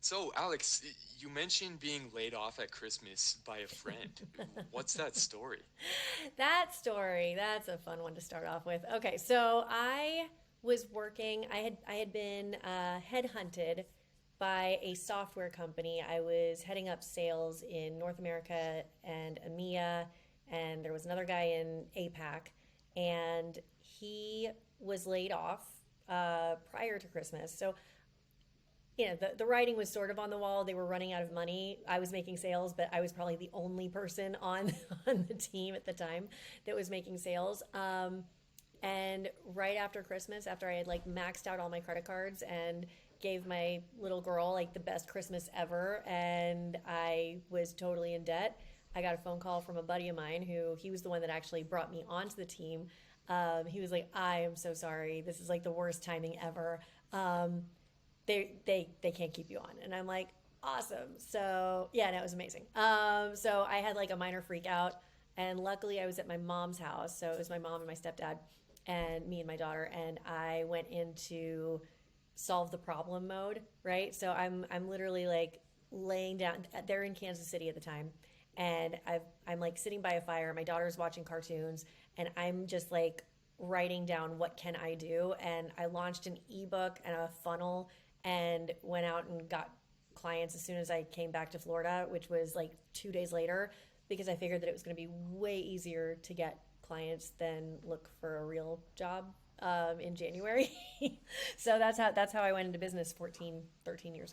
So, Alex, you mentioned being laid off at Christmas by a friend. What's that story? That story, that's a fun one to start off with. Okay, so I was working, I had been headhunted by a software company. I was heading up sales in North America and EMEA, and there was another guy in APAC, and he was laid off prior to Christmas. So the writing was sort of on the wall. They were running out of money. I was making sales, but I was probably the only person on on the team at the time that was making sales. And right after Christmas, after I had like maxed out all my credit cards and gave my little girl like the best Christmas ever, and I was totally in debt, I got a phone call from a buddy of mine who he was the one that actually brought me onto the team. He was like, "I am so sorry. This is like the worst timing ever. They can't keep you on." And I'm like, awesome. So yeah, no, it was amazing. So I had like a minor freak out, and luckily I was at my mom's house. So it was my mom and my stepdad, and me and my daughter, and I went into solve the problem mode, right? So I'm literally like laying down. They're in Kansas City at the time, and I'm like sitting by a fire. My daughter's watching cartoons, and I'm just like writing down what can I do. And I launched an ebook and a funnel, and went out and got clients as soon as I came back to Florida, which was like 2 days later, because I figured that it was going to be way easier to get clients than look for a real job in January. So that's how I went into business 14, 13 years